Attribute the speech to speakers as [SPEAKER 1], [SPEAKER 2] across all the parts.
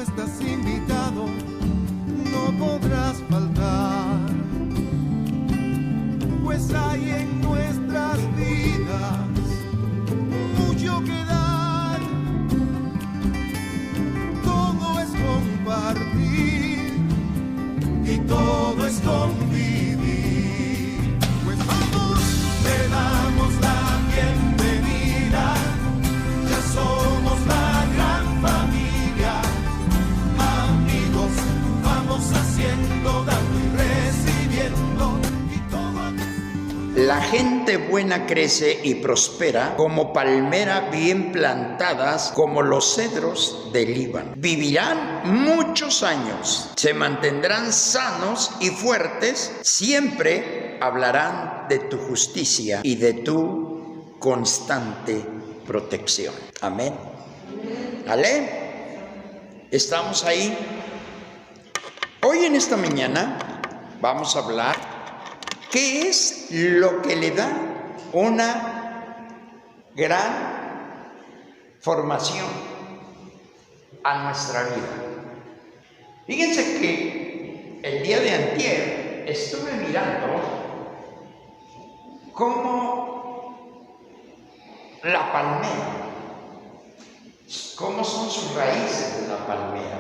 [SPEAKER 1] estás invitado, no podrás faltar, pues hay en nuestras vidas mucho que dar. Todo es compartir y todo es convivir. Pues vamos, le damos la bienvenida, ya somos la gran familia. Amigos, vamos haciendo, dando y recibiendo, y todo.
[SPEAKER 2] La gente buena crece y prospera como palmera bien plantadas, como los cedros del Líbano. Vivirán muchos años, se mantendrán sanos y fuertes, siempre hablarán de tu justicia y de tu constante protección. Amén. ¿Ale? ¿Estamos ahí? Hoy en esta mañana vamos a hablar qué es lo que le da una gran formación a nuestra vida. Fíjense que el día de antier estuve mirando cómo la palmera, cómo son sus raíces de la palmera.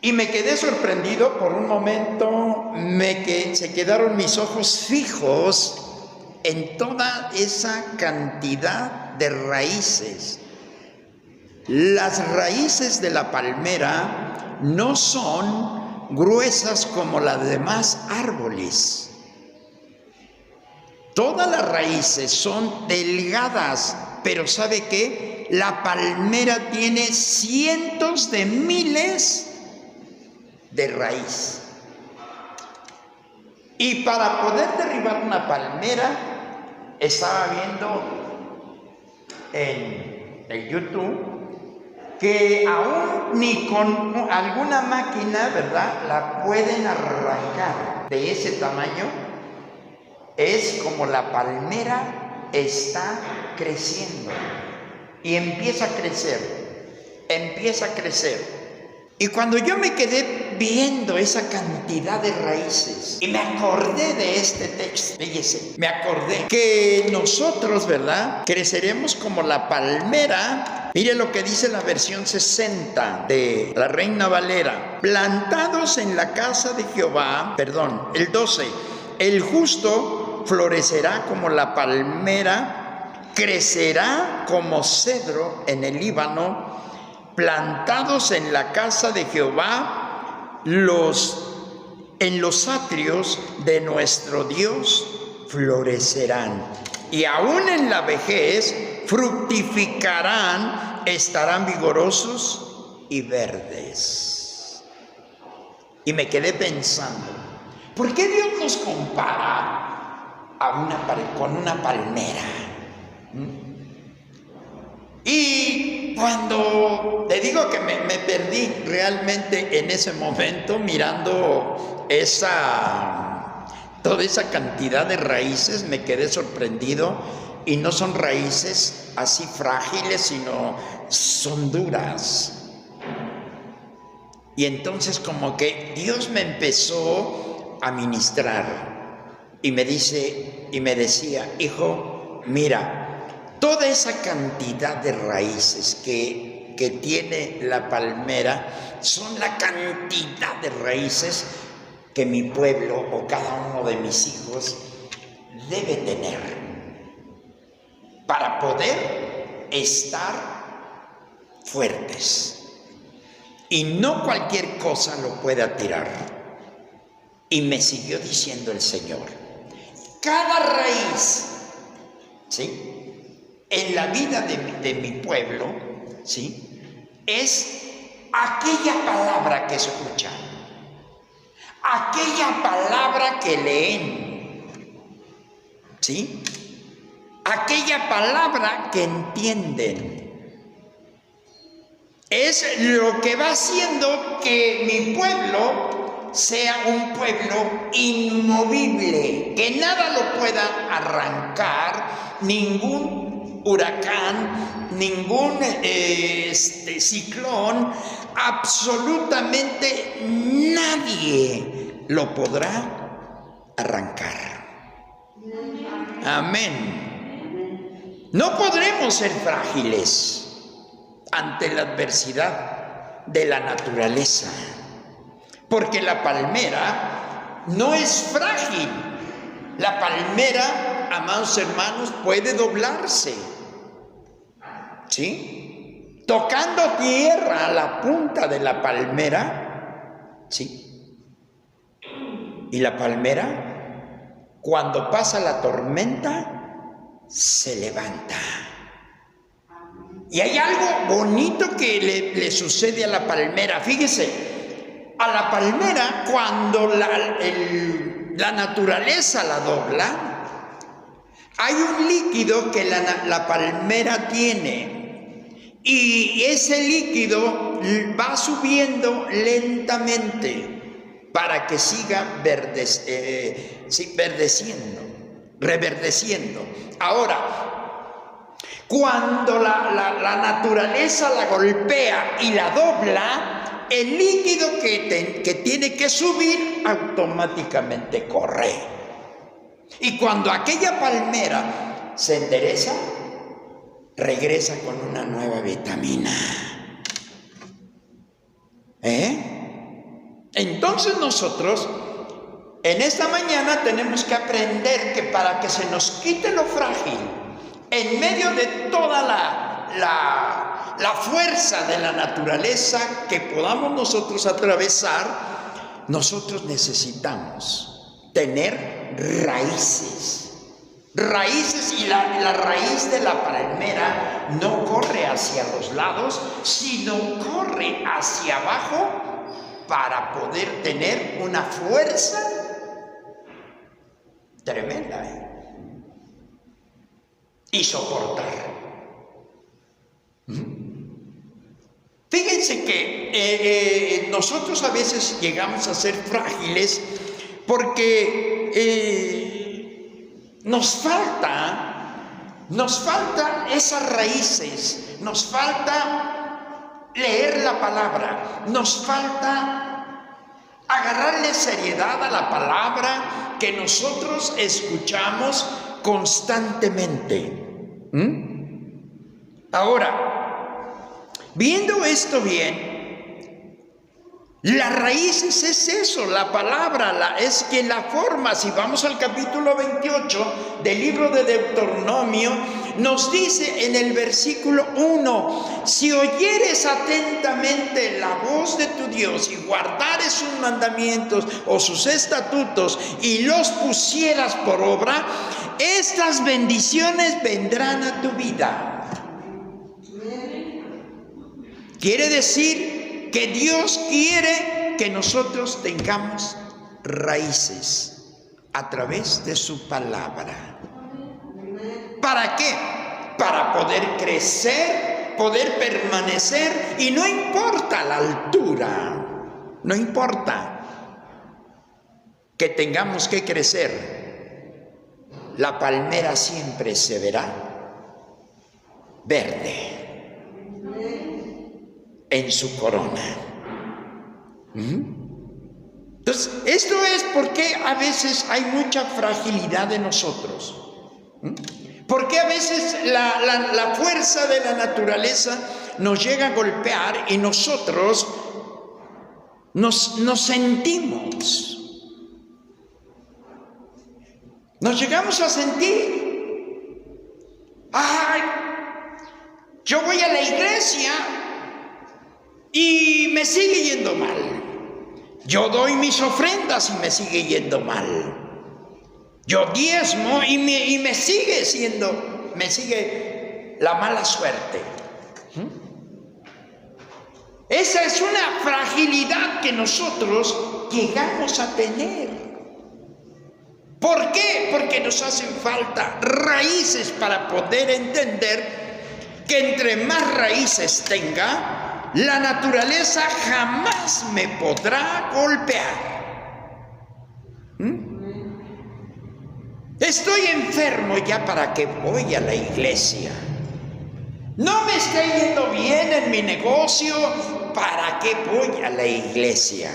[SPEAKER 2] Y me quedé sorprendido por un momento, se quedaron mis ojos fijos en toda esa cantidad de raíces. Las raíces de la palmera no son gruesas como las demás árboles. Todas las raíces son delgadas, pero ¿sabe qué? La palmera tiene cientos de miles de raíz. Y para poder derribar una palmera, estaba viendo en el YouTube que aún ni con alguna máquina, ¿verdad?, la pueden arrancar de ese tamaño. Es como la palmera está creciendo y empieza a crecer. Y cuando yo me quedé viendo esa cantidad de raíces y me acordé de este texto, fíjese, me acordé que nosotros, ¿verdad?, creceremos como la palmera. Mire lo que dice la versión 60 de la Reina Valera: plantados en la casa de Jehová, el 12, el justo florecerá como la palmera, crecerá como cedro en el Líbano. Plantados en la casa de Jehová, en los atrios de nuestro Dios florecerán. Y aún en la vejez fructificarán, estarán vigorosos y verdes. Y me quedé pensando, ¿por qué Dios nos compara con una palmera? Y cuando te digo que me perdí realmente en ese momento mirando toda esa cantidad de raíces, me quedé sorprendido. Y no son raíces así frágiles, sino son duras. Y entonces como que Dios me empezó a ministrar y me decía, hijo, mira, toda esa cantidad de raíces que tiene la palmera son la cantidad de raíces que mi pueblo o cada uno de mis hijos debe tener para poder estar fuertes. Y no cualquier cosa lo pueda tirar. Y me siguió diciendo el Señor, cada raíz, ¿sí?, en la vida de mi pueblo, ¿sí?, es aquella palabra que escuchan, aquella palabra que leen, ¿sí?, aquella palabra que entienden. Es lo que va haciendo que mi pueblo sea un pueblo inmovible, que nada lo pueda arrancar, ningún huracán, ningún ciclón, absolutamente nadie lo podrá arrancar. Amén. No podremos ser frágiles ante la adversidad de la naturaleza, porque la palmera no es frágil. La palmera, amados hermanos, puede doblarse, ¿sí? Tocando tierra a la punta de la palmera, ¿sí? Y la palmera, cuando pasa la tormenta, se levanta. Y hay algo bonito que le sucede a la palmera. Fíjese, a la palmera, cuando la naturaleza la dobla, hay un líquido que la palmera tiene, y ese líquido va subiendo lentamente para que siga reverdeciendo. Ahora, cuando la naturaleza la golpea y la dobla, el líquido que tiene que subir automáticamente corre. Y cuando aquella palmera se endereza, regresa con una nueva vitamina. Entonces nosotros en esta mañana tenemos que aprender que para que se nos quite lo frágil, en medio de toda la fuerza de la naturaleza que podamos nosotros atravesar, nosotros necesitamos tener raíces. Y la raíz de la palmera no corre hacia los lados, sino corre hacia abajo para poder tener una fuerza tremenda, y soportar. Fíjense que nosotros a veces llegamos a ser frágiles porque nos falta esas raíces, nos falta leer la palabra, nos falta agarrarle seriedad a la palabra que nosotros escuchamos constantemente. Ahora, viendo esto bien, las raíces es eso, la palabra, es que la forma. Si vamos al capítulo 28 del libro de Deuteronomio, nos dice en el versículo 1: si oyeres atentamente la voz de tu Dios y guardares sus mandamientos o sus estatutos y los pusieras por obra, estas bendiciones vendrán a tu vida. Quiere decir que Dios quiere que nosotros tengamos raíces a través de su palabra. ¿Para qué? Para poder crecer, poder permanecer, y no importa la altura, no importa que tengamos que crecer, la palmera siempre se verá verde en su corona. Entonces, esto es porque a veces hay mucha fragilidad de nosotros. Porque a veces la fuerza de la naturaleza nos llega a golpear y nosotros nos sentimos. Nos llegamos a sentir: ¡ay! Yo voy a la iglesia y me sigue yendo mal. Yo doy mis ofrendas y me sigue yendo mal. Yo diezmo y me sigue la mala suerte. Esa es una fragilidad que nosotros llegamos a tener. ¿Por qué? Porque nos hacen falta raíces para poder entender que entre más raíces tenga, la naturaleza jamás me podrá golpear. Estoy enfermo ya, ¿para qué voy a la iglesia? No me está yendo bien en mi negocio, ¿para qué voy a la iglesia?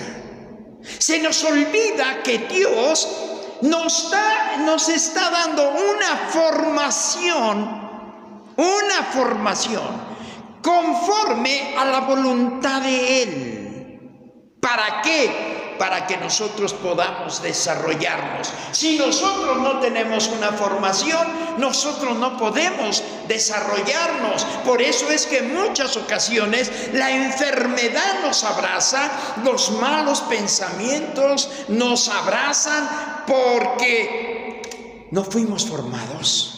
[SPEAKER 2] Se nos olvida que Dios nos está dando una formación conforme a la voluntad de Él. ¿Para qué? Para que nosotros podamos desarrollarnos. Si nosotros no tenemos una formación, nosotros no podemos desarrollarnos. Por eso es que en muchas ocasiones la enfermedad nos abraza, los malos pensamientos nos abrazan porque no fuimos formados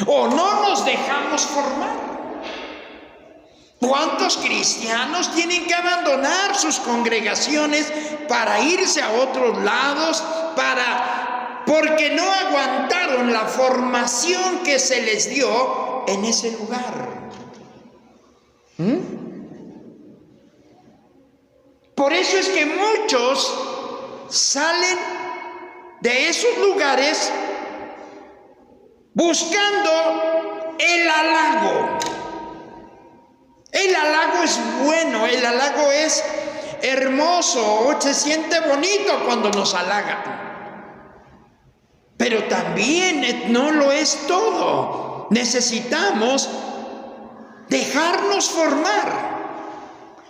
[SPEAKER 2] o no nos dejamos formar. ¿Cuántos cristianos tienen que abandonar sus congregaciones para irse a otros lados, porque no aguantaron la formación que se les dio en ese lugar? Por eso es que muchos salen de esos lugares buscando el halago. El halago es bueno, el halago es hermoso, se siente bonito cuando nos halagan. Pero también no lo es todo. Necesitamos dejarnos formar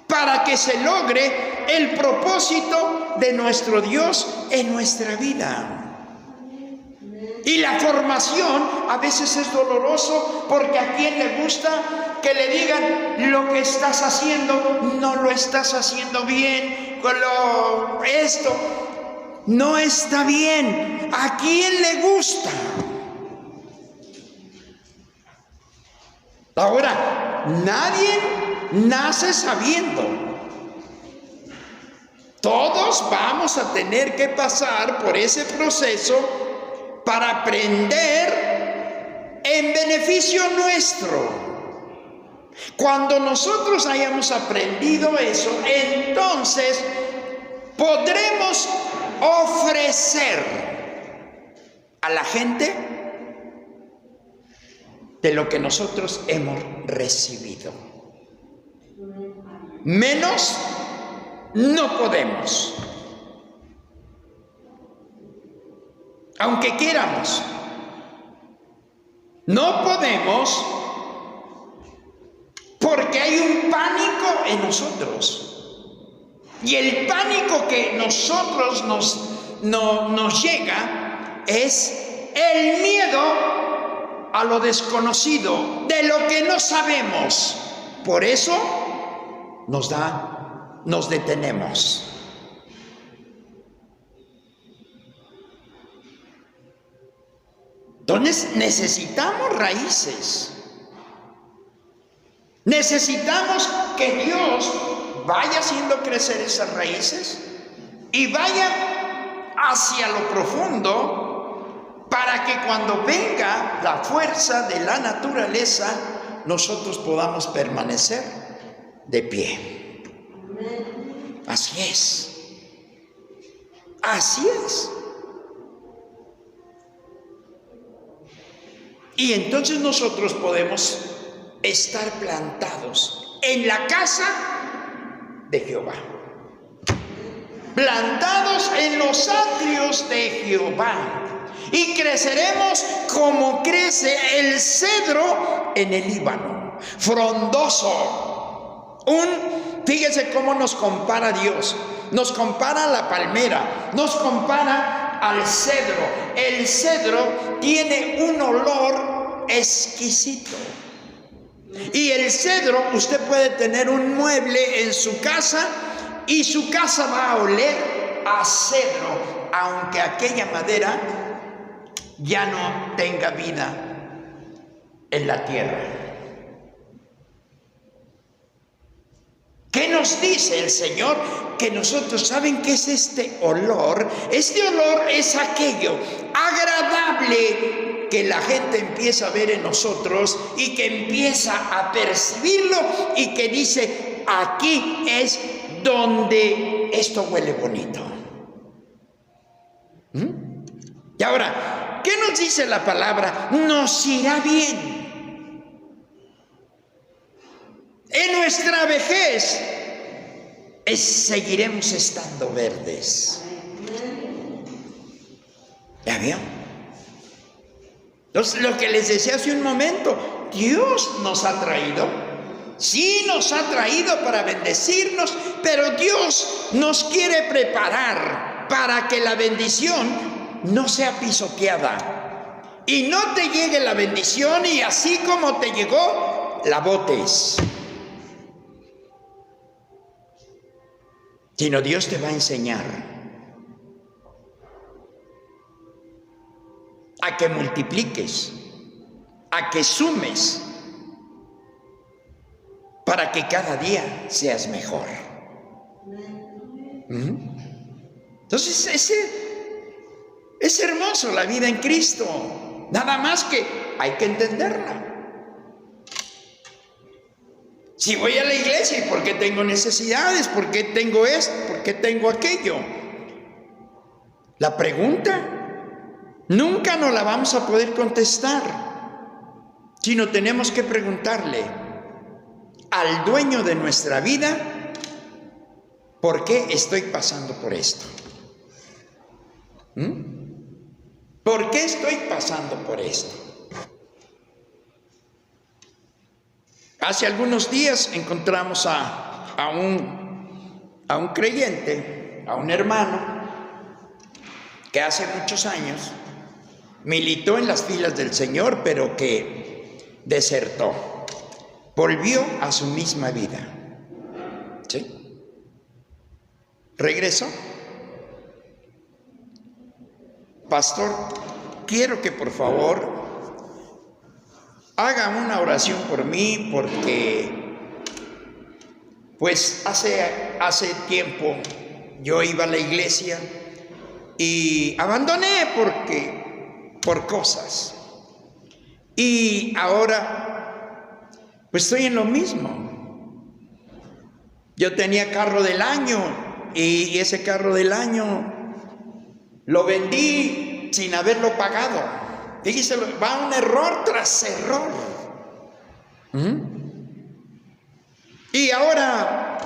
[SPEAKER 2] para que se logre el propósito de nuestro Dios en nuestra vida. Y la formación a veces es doloroso, porque a quien le gusta que le digan: lo que estás haciendo no lo estás haciendo bien, esto no está bien. ¿A quién le gusta? Ahora, nadie nace sabiendo. Todos vamos a tener que pasar por ese proceso para aprender en beneficio nuestro. Cuando nosotros hayamos aprendido eso, entonces podremos ofrecer a la gente de lo que nosotros hemos recibido. Menos no podemos. Aunque quieramos, no podemos, porque hay un pánico en nosotros. Y el pánico que nosotros nos llega es el miedo a lo desconocido, de lo que no sabemos. Por eso nos detenemos. Entonces necesitamos raíces. Necesitamos que Dios vaya haciendo crecer esas raíces y vaya hacia lo profundo, para que cuando venga la fuerza de la naturaleza, nosotros podamos permanecer de pie. Así es. Así es. Y entonces nosotros podemos estar plantados en la casa de Jehová, plantados en los atrios de Jehová, y creceremos como crece el cedro en el Líbano, frondoso. Fíjese cómo nos compara Dios. Nos compara a la palmera, nos compara al cedro. El cedro tiene un olor exquisito. Y el cedro, usted puede tener un mueble en su casa y su casa va a oler a cedro, aunque aquella madera ya no tenga vida en la tierra. ¿Qué nos dice el Señor? Que nosotros, ¿saben qué es este olor? Este olor es aquello agradable que la gente empieza a ver en nosotros y que empieza a percibirlo y que dice: aquí es donde esto huele bonito. Y ahora, ¿qué nos dice la palabra? Nos irá bien. En nuestra vejez seguiremos estando verdes. ¿Ya vio? Entonces, lo que les decía hace un momento, Dios nos ha traído, sí nos ha traído para bendecirnos, pero Dios nos quiere preparar para que la bendición no sea pisoteada y no te llegue la bendición y así como te llegó, la botes. Sino Dios te va a enseñar a que multipliques, a que sumes, para que cada día seas mejor. Entonces es hermoso la vida en Cristo, nada más que hay que entenderla. Si voy a la iglesia, ¿y por qué tengo necesidades? ¿Por qué tengo esto? ¿Por qué tengo aquello? La pregunta nunca nos la vamos a poder contestar, sino tenemos que preguntarle al dueño de nuestra vida, ¿por qué estoy pasando por esto? ¿Por qué estoy pasando por esto? Hace algunos días encontramos a un creyente, a un hermano, que hace muchos años militó en las filas del Señor, pero que desertó, volvió a su misma vida. ¿Sí? Regresó. Pastor, quiero que por favor haga una oración por mí, porque pues hace tiempo yo iba a la iglesia y abandoné por cosas, y ahora pues estoy en lo mismo. Yo tenía carro del año y ese carro del año lo vendí sin haberlo pagado. Fíjese, va un error tras error. Y ahora,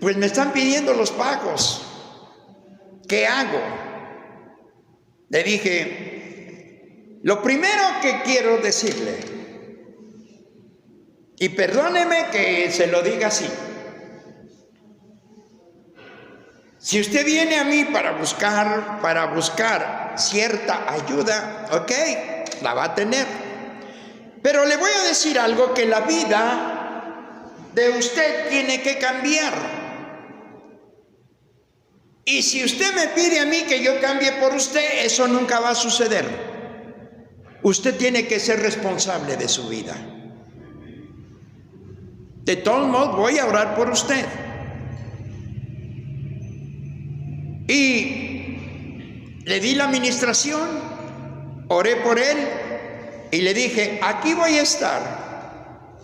[SPEAKER 2] pues me están pidiendo los pagos. ¿Qué hago? Le dije, lo primero que quiero decirle, y perdóneme que se lo diga así, si usted viene a mí para buscar cierta ayuda, ok, la va a tener. Pero le voy a decir algo, que la vida de usted tiene que cambiar. Y si usted me pide a mí que yo cambie por usted, eso nunca va a suceder. Usted tiene que ser responsable de su vida. De todos modos, voy a orar por usted. Y le di la administración, oré por él y le dije, aquí voy a estar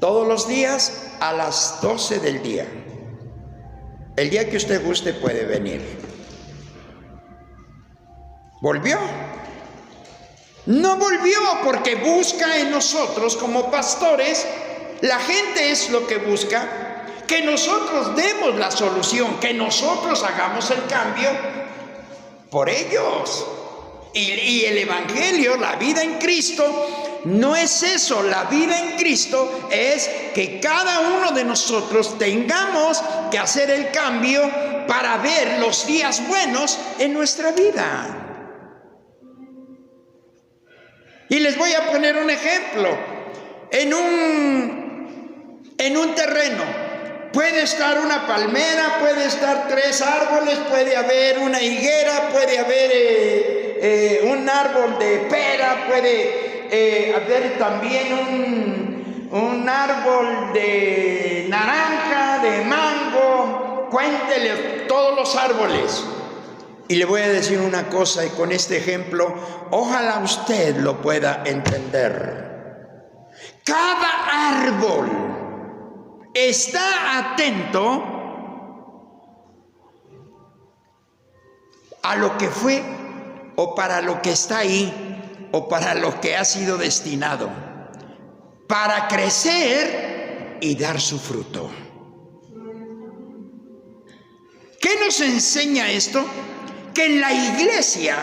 [SPEAKER 2] todos los días a las 12 del día. El día que usted guste puede venir. ¿Volvió? No volvió, porque busca en nosotros como pastores, la gente es lo que busca, que nosotros demos la solución, que nosotros hagamos el cambio por ellos. Y el Evangelio, la vida en Cristo, no es eso. La vida en Cristo es que cada uno de nosotros tengamos que hacer el cambio para ver los días buenos en nuestra vida. Y les voy a poner un ejemplo. En un terreno puede estar una palmera, puede estar 3 árboles, puede haber una higuera, puede haber un árbol de pera, puede haber también un árbol de naranja, de mango. Cuéntele todos los árboles. Y le voy a decir una cosa, y con este ejemplo, ojalá usted lo pueda entender. Cada árbol está atento a lo que fue, o para lo que está ahí, o para lo que ha sido destinado, para crecer y dar su fruto. ¿Qué nos enseña esto? Que en la iglesia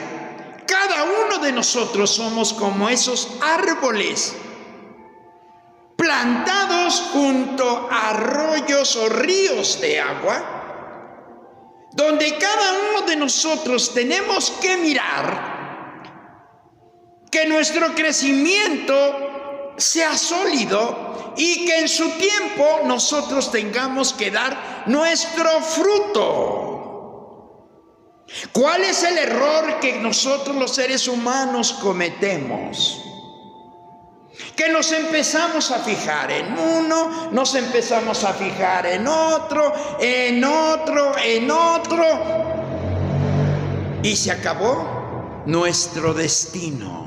[SPEAKER 2] cada uno de nosotros somos como esos árboles plantados junto a arroyos o ríos de agua, donde cada uno de nosotros tenemos que mirar que nuestro crecimiento sea sólido y que en su tiempo nosotros tengamos que dar nuestro fruto. ¿Cuál es el error que nosotros los seres humanos cometemos? Que nos empezamos a fijar en uno, nos empezamos a fijar en otro, y se acabó nuestro destino.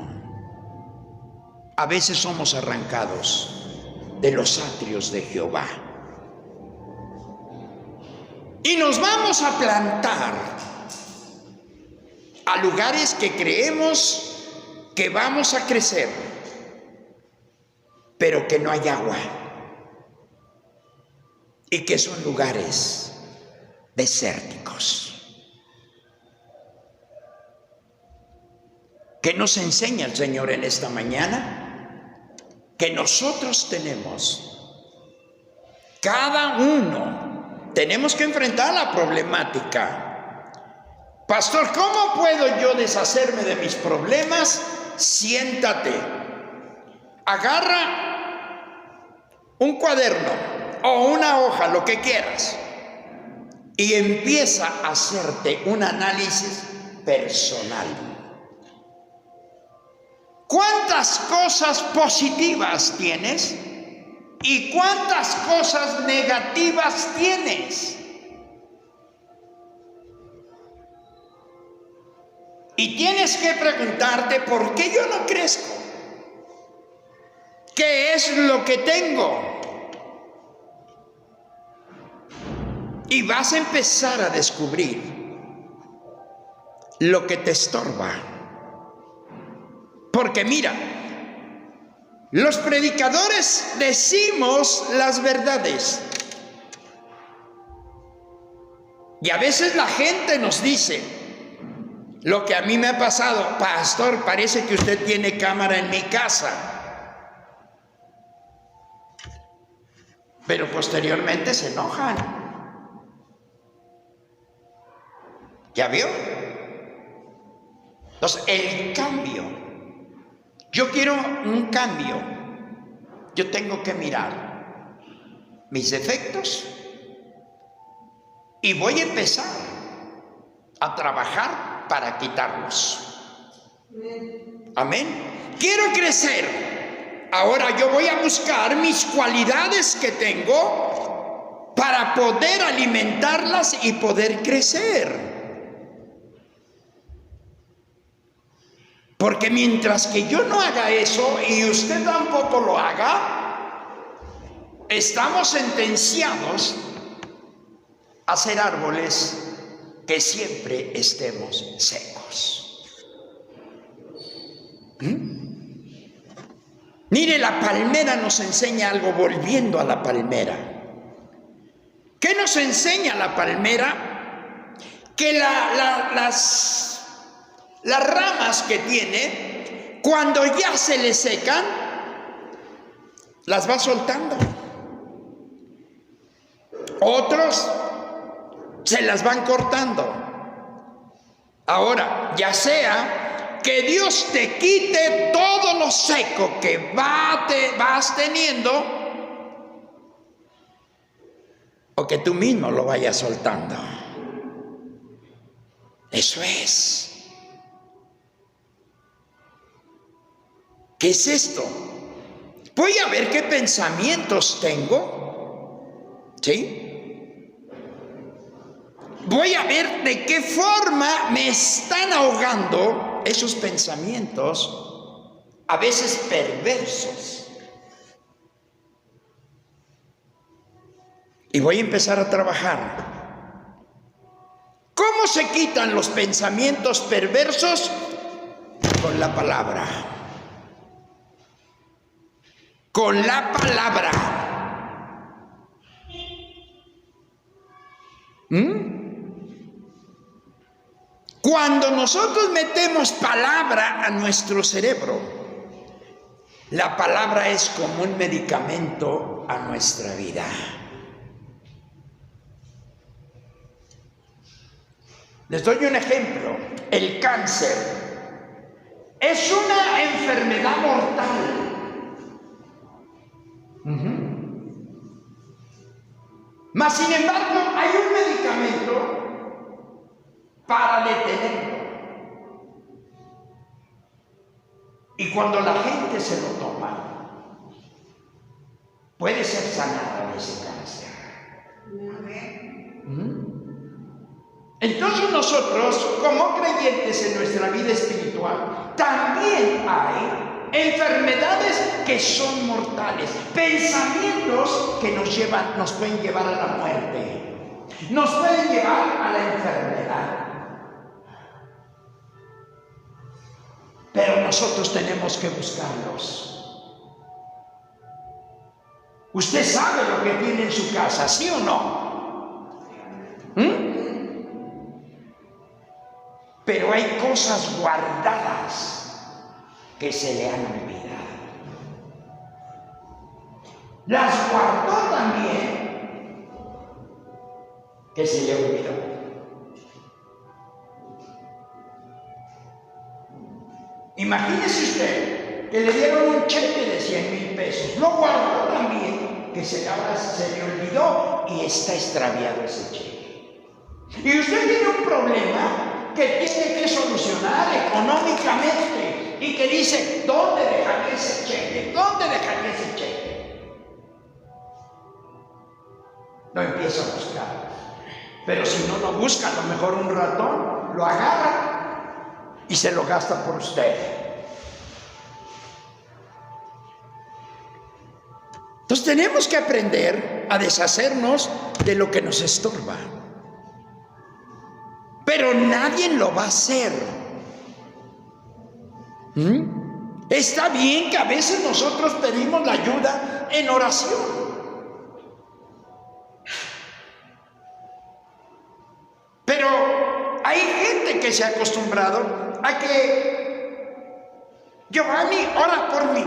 [SPEAKER 2] A veces somos arrancados de los atrios de Jehová y nos vamos a plantar a lugares que creemos que vamos a crecer, pero que no hay agua y que son lugares desérticos. ¿Qué nos enseña el Señor en esta mañana? Que nosotros cada uno, tenemos que enfrentar la problemática. Pastor, ¿cómo puedo yo deshacerme de mis problemas? Siéntate, agarra un cuaderno o una hoja, lo que quieras, y empieza a hacerte un análisis personal. ¿Cuántas cosas positivas tienes y cuántas cosas negativas tienes? Y tienes que preguntarte, ¿por qué yo no crezco? ¿Qué es lo que tengo? Y vas a empezar a descubrir lo que te estorba. Porque mira, los predicadores decimos las verdades. Y a veces la gente nos dice lo que a mí me ha pasado: pastor, parece que usted tiene cámara en mi casa. Pero posteriormente se enojan. ¿Ya vio? Entonces, el cambio. Yo quiero un cambio. Yo tengo que mirar mis defectos y voy a empezar a trabajar para quitarlos. Amén. Quiero crecer. Ahora yo voy a buscar mis cualidades que tengo para poder alimentarlas y poder crecer. Porque mientras que yo no haga eso y usted tampoco lo haga, estamos sentenciados a ser árboles que siempre estemos secos. Mire, la palmera nos enseña algo, volviendo a la palmera. ¿Qué nos enseña la palmera? Que las ramas que tiene, cuando ya se le secan, las va soltando. Otros se las van cortando. Ahora, ya sea que Dios te quite todo lo seco que vas teniendo, o que tú mismo lo vayas soltando. Eso es. ¿Qué es esto? Voy a ver qué pensamientos tengo. ¿Sí? Voy a ver de qué forma me están ahogando esos pensamientos, a veces perversos. Y voy a empezar a trabajar. ¿Cómo se quitan los pensamientos perversos? Con la palabra. Con la palabra. Cuando nosotros metemos palabra a nuestro cerebro, la palabra es como un medicamento a nuestra vida. Les doy un ejemplo. El cáncer es una enfermedad mortal. Mas, sin embargo, hay un medicamento para detenerlo. Y cuando la gente se lo toma, puede ser sanada de ese cáncer. Entonces nosotros, como creyentes en nuestra vida espiritual, también hay enfermedades que son mortales, pensamientos que nos pueden llevar a la muerte, nos pueden llevar a la enfermedad. Pero nosotros tenemos que buscarlos. Usted sabe lo que tiene en su casa, ¿sí o no? Pero hay cosas guardadas que se le han olvidado. Las guardó también que se le olvidó. Imagínese usted que le dieron un cheque de 100,000 pesos, lo guardó también que se le olvidó y está extraviado ese cheque. Y usted tiene un problema que tiene que solucionar económicamente y que dice, ¿dónde dejaré ese cheque? ¿Dónde dejaré ese cheque? Lo empieza a buscar. Pero si no lo busca, a lo mejor un ratón lo agarra y se lo gasta por usted. Entonces tenemos que aprender a deshacernos de lo que nos estorba. Pero nadie lo va a hacer. Está bien que a veces nosotros pedimos la ayuda en oración. Pero hay gente que se ha acostumbrado a que Giovanni ora por mí,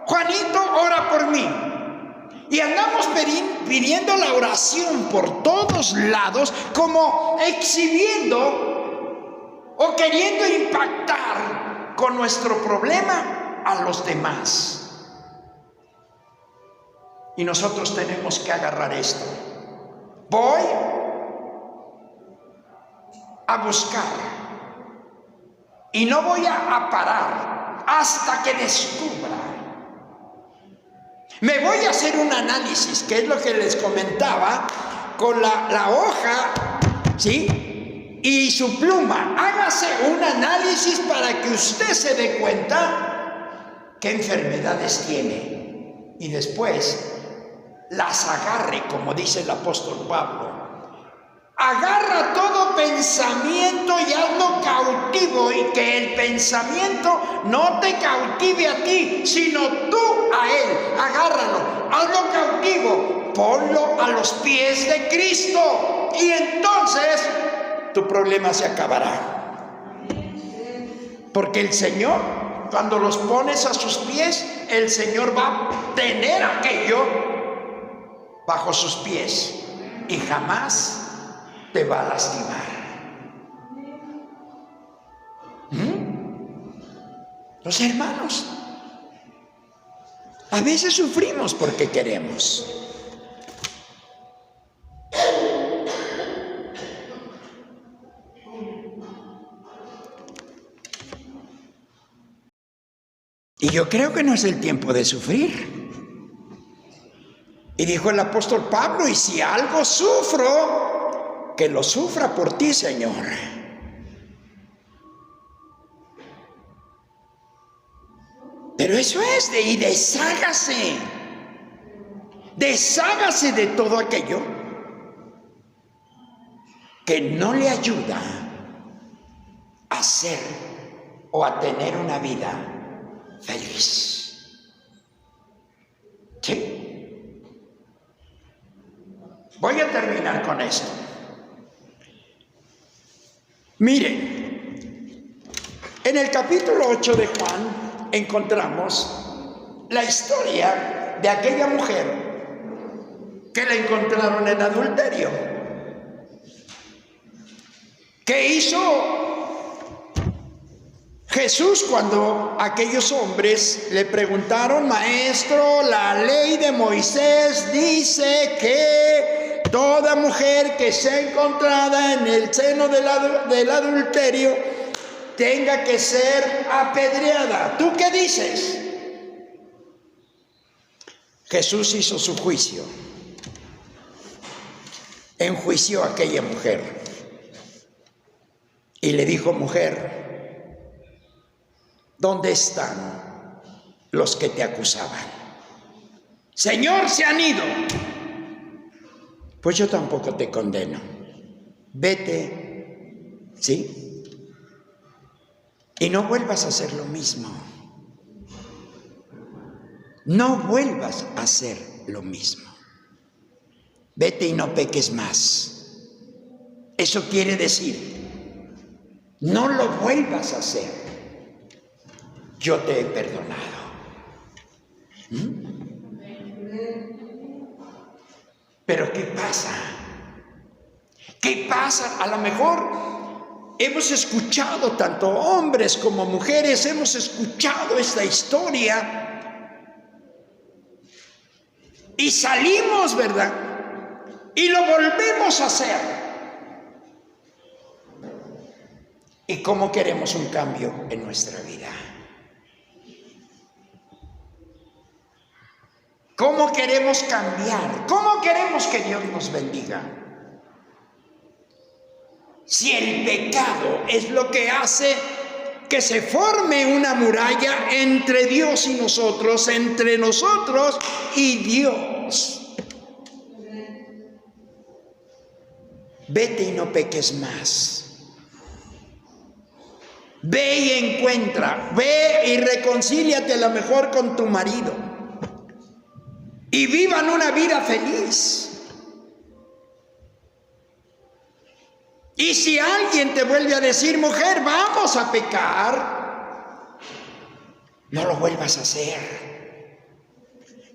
[SPEAKER 2] Juanito ora por mí. Y andamos pidiendo la oración por todos lados, como exhibiendo o queriendo impactar con nuestro problema a los demás. Y nosotros tenemos que agarrar esto. Voy a buscar y no voy a parar hasta que descubra. Me voy a hacer un análisis, que es lo que les comentaba, con la hoja, ¿sí? Y su pluma. Hágase un análisis para que usted se dé cuenta qué enfermedades tiene. Y después las agarre, como dice el apóstol Pablo. Agarra todo pensamiento y hazlo cautivo, y que el pensamiento no te cautive a ti, sino tú a él. Agárralo, hazlo cautivo, ponlo a los pies de Cristo y entonces tu problema se acabará. Porque el Señor, cuando los pones a sus pies, el Señor va a tener aquello bajo sus pies y jamás te va a lastimar. Los hermanos, a veces sufrimos porque queremos. Y yo creo que no es el tiempo de sufrir. Y dijo el apóstol Pablo, y si algo sufro, que lo sufra por ti, Señor. Pero eso es y deshágase de todo aquello que no le ayuda a ser o a tener una vida feliz. ¿Sí? Voy a terminar con esto. Miren, en el capítulo 8 de Juan encontramos la historia de aquella mujer que la encontraron en adulterio. ¿Qué hizo Jesús cuando aquellos hombres le preguntaron: Maestro, la ley de Moisés dice que toda mujer que sea encontrada en el seno del adulterio tenga que ser apedreada? ¿Tú qué dices? Jesús hizo su juicio, enjuició a aquella mujer y le dijo: mujer, ¿dónde están los que te acusaban? Señor, se han ido. Pues yo tampoco te condeno. Vete, ¿sí? Y no vuelvas a hacer lo mismo. No vuelvas a hacer lo mismo. Vete y no peques más. Eso quiere decir, no lo vuelvas a hacer. Yo te he perdonado. Pero ¿qué pasa? ¿Qué pasa? A lo mejor hemos escuchado, tanto hombres como mujeres, hemos escuchado esta historia y salimos, ¿verdad? Y lo volvemos a hacer. ¿Y cómo queremos un cambio en nuestra vida? ¿Cómo queremos cambiar? ¿Cómo queremos que Dios nos bendiga? Si el pecado es lo que hace que se forme una muralla entre Dios y nosotros, entre nosotros y Dios. Vete y no peques más. Ve y encuentra, ve y reconcíliate a lo mejor con tu marido. Y vivan una vida feliz. Y si alguien te vuelve a decir: mujer, vamos a pecar, no lo vuelvas a hacer.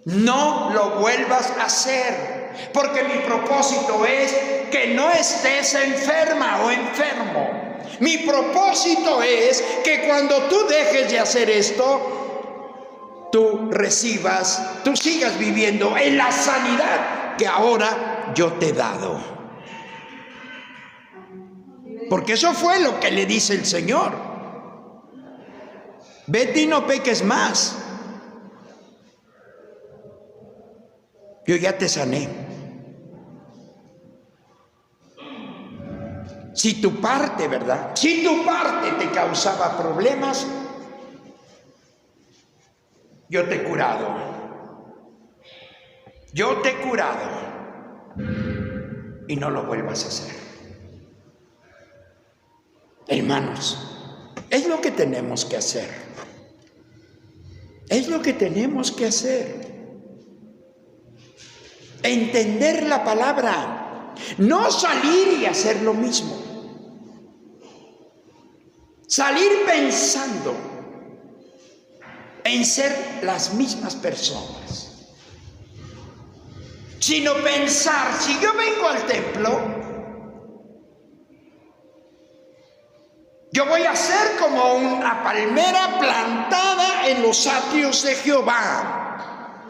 [SPEAKER 2] No lo vuelvas a hacer. Porque mi propósito es que no estés enferma o enfermo. Mi propósito es que cuando tú dejes de hacer esto, tú sigas viviendo en la sanidad que ahora yo te he dado. Porque eso fue lo que le dice el Señor. Vete y no peques más. Yo ya te sané. Si tu parte, ¿verdad? Si tu parte te causaba problemas, yo te he curado. Yo te he curado. Y no lo vuelvas a hacer. Hermanos, es lo que tenemos que hacer. Es lo que tenemos que hacer. Entender la palabra. No salir y hacer lo mismo. Salir pensando en ser las mismas personas, sino pensar: si yo vengo al templo, yo voy a ser como una palmera plantada en los atrios de Jehová,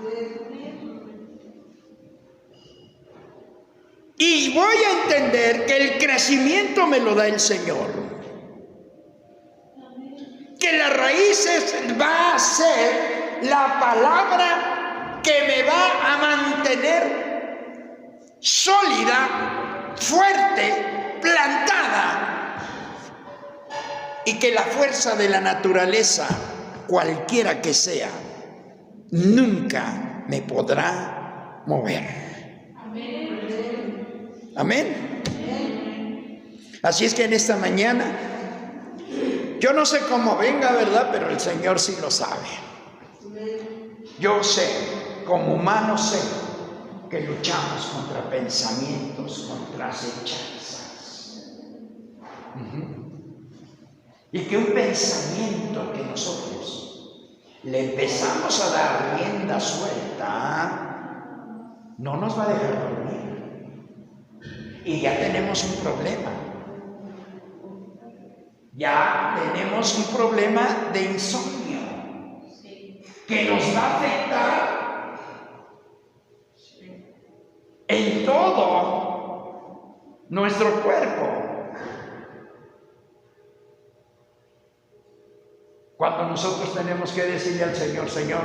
[SPEAKER 2] y voy a entender que el crecimiento me lo da el Señor, que las raíces va a ser la palabra que me va a mantener sólida, fuerte, plantada, y que la fuerza de la naturaleza, cualquiera que sea, nunca me podrá mover. Amén. Así es que en esta mañana, yo no sé cómo venga, ¿verdad? Pero el Señor sí lo sabe. Yo sé, como humano sé, que luchamos contra pensamientos, contra acechanzas. Y que un pensamiento que nosotros le empezamos a dar rienda suelta, no nos va a dejar dormir. Y ya tenemos un problema. Ya tenemos un problema de insomnio que nos va a afectar en todo nuestro cuerpo. Cuando nosotros tenemos que decirle al Señor, Señor,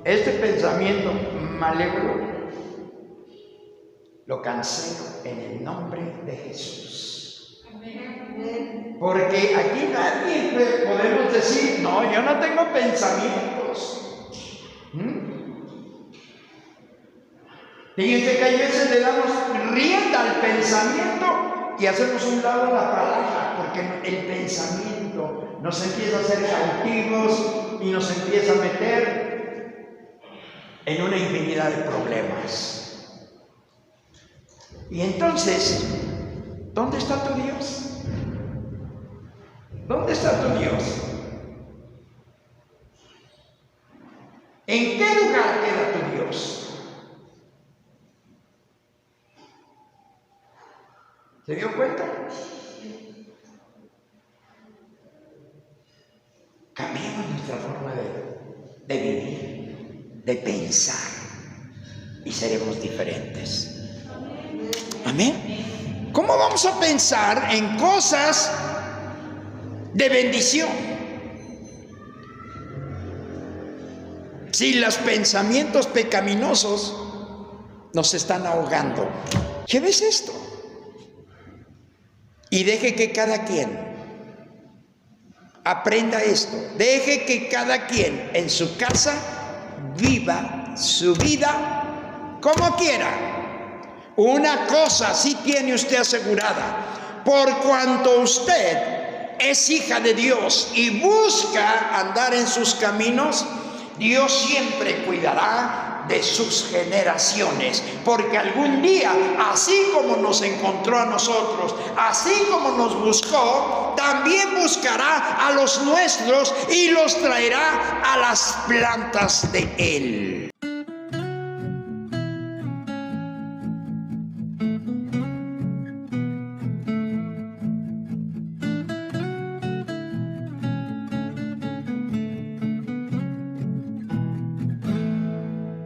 [SPEAKER 2] este pensamiento malévolo lo cancelo en el nombre de Jesús. Porque aquí nadie podemos decir, no, yo no tengo pensamientos. Fíjense que hay veces le damos rienda al pensamiento y hacemos un lado la palabra, porque el pensamiento nos empieza a hacer cautivos y nos empieza a meter en una infinidad de problemas. Y entonces, ¿dónde está tu Dios? ¿Dónde está tu Dios? ¿En qué lugar queda tu Dios? ¿Se dio cuenta? Cambiemos nuestra forma de vivir, de pensar, y seremos diferentes. Amén. ¿Cómo vamos a pensar en cosas de bendición si los pensamientos pecaminosos nos están ahogando? ¿Qué ves esto? Y deje que cada quien aprenda esto. Deje que cada quien en su casa viva su vida como quiera. Una cosa sí tiene usted asegurada: por cuanto usted es hija de Dios y busca andar en sus caminos, Dios siempre cuidará de sus generaciones, porque algún día, así como nos encontró a nosotros, así como nos buscó, también buscará a los nuestros y los traerá a las plantas de Él.